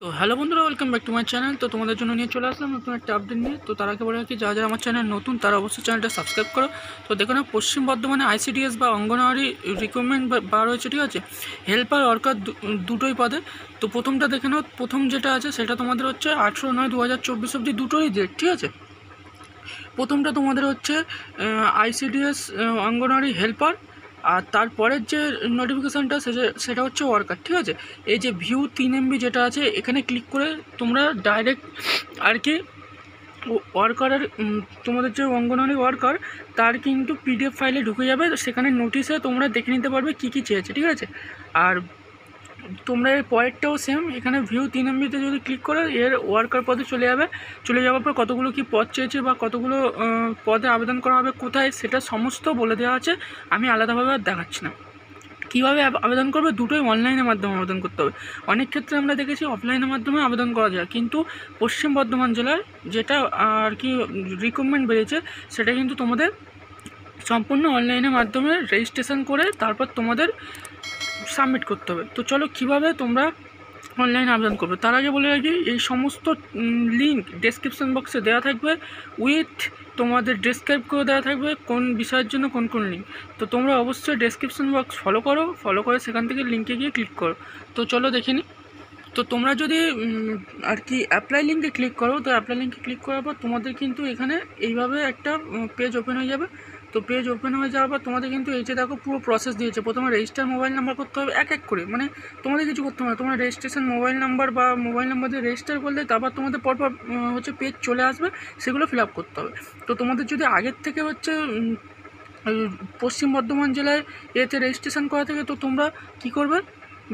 তো হ্যালো বন্ধুরা, welcome back to my channel. তো তোমাদের জন্য নিয়ে চলে আসলাম নতুন একটা আপডেট নিয়ে। তো তার আগে বলে রাখি, যারা যারা আমার চ্যানেল নতুন তারা অবশ্যই চ্যানেলটা সাবস্ক্রাইব করো। তো দেখো না, পশ্চিম বর্ধমানে আইসিডিএস বা অঙ্গনওয়াড়ি রিক্রুটমেন্ট বার হয়েছে, ঠিক আছে। হেল্পার ওয়ার্কার দুটোই পদে। তো প্রথমটা দেখে নাও, প্রথম যেটা আছে সেটা তোমাদের হচ্ছে 18/9/2024 অবধি দুটোই ডেট, ঠিক আছে। প্রথমটা তোমাদের হচ্ছে আইসিডিএস অঙ্গনওয়াড়ি হেল্পার, আর তারপরের যে নোটিফিকেশানটা সেটা হচ্ছে ওয়ার্কার, ঠিক আছে। এই যে ভিউ 3 MB যেটা আছে, এখানে ক্লিক করে তোমরা ডাইরেক্ট আর কি ওয়ার্কারের তোমাদের যে অঙ্গনওয়াড়ি ওয়ার্কার তার কিন্তু পিডিএফ ফাইলে ঢুকে যাবে। সেখানে নোটিশে তোমরা দেখে নিতে পারবে কী কী চেয়েছে, ঠিক আছে। আর তোমরা এর পরেরটাও সেম, এখানে ভিউ 3 MBতে যদি ক্লিক করো এর ওয়ার্কার পদে চলে যাওয়ার পর কতগুলো কি পদ চেয়েছে বা কতগুলো পদে আবেদন করা হবে, কোথায়, সেটা সমস্ত বলে দেওয়া আছে। আমি আলাদাভাবে আর দেখাচ্ছি না। কীভাবে আবেদন করবে, দুটোই অনলাইনের মাধ্যমে আবেদন করতে হবে। অনেক ক্ষেত্রে আমরা দেখেছি অফলাইনের মাধ্যমে আবেদন করা যায়, কিন্তু পশ্চিম বর্ধমান জেলায় যেটা আর কি রিক্রুটমেন্ট বেরিয়েছে, সেটা কিন্তু তোমাদের সম্পূর্ণ অনলাইনের মাধ্যমে রেজিস্ট্রেশন করে তারপর তোমাদের সাবমিট করতে হবে। তো চলো কীভাবে তোমরা অনলাইনে আবেদন করবে, তার আগে বলে রাখি এই সমস্ত লিঙ্ক ডেসক্রিপশন বক্সে দেওয়া থাকবে, উইথ তোমাদের ডেসক্রাইব করে দেওয়া থাকবে কোন বিষয়ের জন্য কোন কোন লিঙ্ক। তো তোমরা অবশ্যই ডেসক্রিপশন বক্স ফলো করে সেখান থেকে লিঙ্কে গিয়ে ক্লিক করো। তো চলো দেখে নিই। তো তোমরা যদি আর কি অ্যাপ্লাই লিঙ্কে ক্লিক করো, তো অ্যাপ্লাই লিঙ্কে ক্লিক করার পর তোমাদের কিন্তু এখানে এইভাবে একটা পেজ ওপেন হয়ে যাবে। তো পেজ ওপেন হয়ে যাওয়ার পর তোমাদের কিন্তু এই যে দেখো পুরো প্রসেস দিয়েছে। প্রথমে রেজিস্টার মোবাইল নাম্বার করতে হবে এক এক করে, মানে তোমাদের কিছু করতে হবে না। তোমরা রেজিস্ট্রেশন মোবাইল নাম্বার বা মোবাইল নাম্বার দিয়ে রেজিস্টার করলে তারপর তোমাদের পরপর হচ্ছে পেজ চলে আসবে, সেগুলো ফিল আপ করতে হবে। তো তোমাদের যদি আগের থেকে হচ্ছে পশ্চিম বর্ধমান জেলায় এতে রেজিস্ট্রেশন করা থাকে, তো তোমরা কী করবে,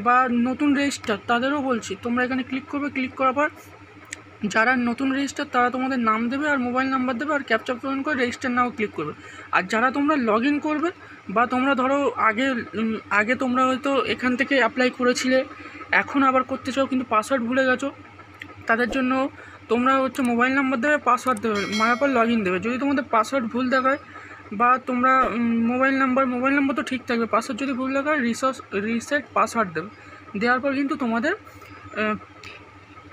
বা নতুন রেজিস্টার তাদেরও বলছি, তোমরা এখানে ক্লিক করবে। ক্লিক করার পর যারা নতুন রেজিস্টার তারা তোমাদের নাম দেবে আর মোবাইল নাম্বার দেবে আর ক্যাপচা পূরণ করে রেজিস্টার নাও ক্লিক করবে। আর যারা তোমরা লগ ইন করবে, বা তোমরা ধরো আগে তোমরা হয়তো এখান থেকে অ্যাপ্লাই করেছিলে, এখন আবার করতে চাও কিন্তু পাসওয়ার্ড ভুলে গেছো, তাদের জন্য তোমরা হচ্ছে মোবাইল নাম্বার দেবে, পাসওয়ার্ড দেবে, মারার পর লগ ইন দেবে। যদি তোমাদের পাসওয়ার্ড ভুল দেখায় বা তোমরা মোবাইল নাম্বার তো ঠিক থাকবে, পাসওয়ার্ড যদি ভুল দেখায় রিসেট পাসওয়ার্ড দেবে। দেওয়ার পর কিন্তু তোমাদের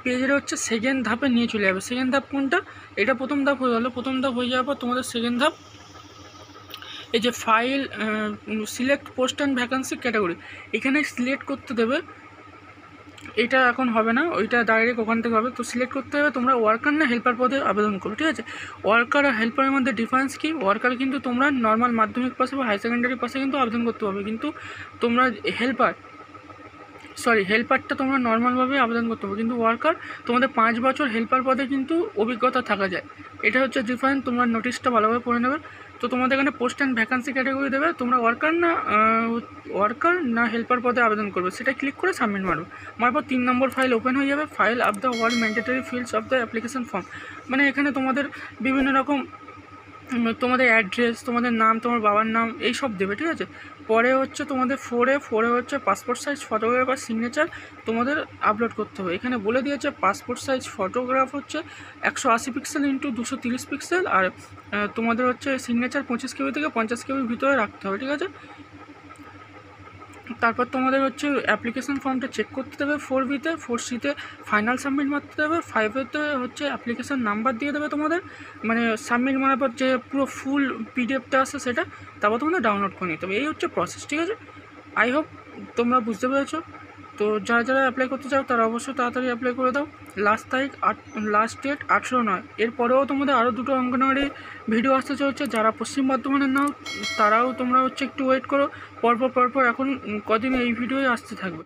পেজের হচ্ছে সেকেন্ড ধাপে নিয়ে চলে যাবে। সেকেন্ড ধাপ কোনটা, এটা প্রথম ধাপ হয়ে গেলো। প্রথম ধাপ হয়ে যাওয়ার পর তোমাদের সেকেন্ড ধাপ, এই যে file select post and vacancy category, এখানে সিলেক্ট করতে দেবে। এটা এখন হবে না, ওইটা ডাইরেক্ট ওখান থেকে হবে। তো সিলেক্ট করতে হবে তোমরা ওয়ার্কার না হেল্পার পদে আবেদন করো, ঠিক আছে। ওয়ার্কার আর হেল্পারের মধ্যে ডিফারেন্স কি, ওয়ার্কার কিন্তু তোমরা নর্মাল মাধ্যমিক পাশে বা হায়ার সেকেন্ডারি পাশে কিন্তু আবেদন করতে পারবে, কিন্তু তোমরা হেল্পারটা তোমরা নর্মালভাবে আবেদন করতে হবে, কিন্তু ওয়ার্কার তোমাদের 5 বছর হেল্পার পদে কিন্তু অভিজ্ঞতা থাকা যায়। এটা হচ্ছে ডিফারেন্স, তোমরা নোটিশটা ভালোভাবে পড়ে নেবে। তো তোমাদের এখানে পোস্ট অ্যান্ড ভ্যাকান্সি ক্যাটাগরি দেবে, তোমরা ওয়ার্কার না হেল্পার পদে আবেদন করবে, সেটা ক্লিক করে সাবমিট মারবে। মারার পর 3 নম্বর ফাইল ওপেন হয়ে যাবে, file of the word mandatory fields of the application form. মানে এখানে তোমাদের বিভিন্ন রকম তোমাদের অ্যাড্রেস, তোমাদের নাম, তোমার বাবার নাম, এই সব দেবে, ঠিক আছে। পরে হচ্ছে তোমাদের ফোরে হচ্ছে পাসপোর্ট সাইজ ফটোগ্রাফ আর সিগনেচার তোমাদের আপলোড করতে হবে। এখানে বলে দিয়েছে পাসপোর্ট সাইজ ফটোগ্রাফ হচ্ছে 180 পিক্সেল ইন্টু 230 পিক্সেল, আর তোমাদের হচ্ছে সিগনেচার 25 KB থেকে 50 KB ভিতরে রাখতে হবে, ঠিক আছে। তারপর তোমাদের হচ্ছে অ্যাপ্লিকেশন ফর্মটা চেক করতে দেবে 4B-তে, 4C-তে ফাইনাল সাবমিট মারতে দেবে, 5-এতে হচ্ছে অ্যাপ্লিকেশন নাম্বার দিয়ে দেবে তোমাদের, মানে সাবমিট মারার পর যে পুরো ফুল পিডিএফটা আসে সেটা তারপর তোমাদের ডাউনলোড করে নিতে হবে। এই হচ্ছে প্রসেস, ঠিক আছে। আই হোপ তোমরা বুঝতে পেরেছো। তো যারা যারা অ্যাপ্লাই করতে চাও তারা অবশ্যই তাড়াতাড়ি অ্যাপ্লাই করে দাও। Last date 18/9। এরপরেও তোমাদের আরও দুটো অঙ্গনওয়াড়ি ভিডিও আসতে চলছে। যারা পশ্চিম বর্ধমানের নাও তারাও তোমরা হচ্ছে একটু ওয়েট করো, পরপর এখন কদিন এই ভিডিওই আসতে থাকবে।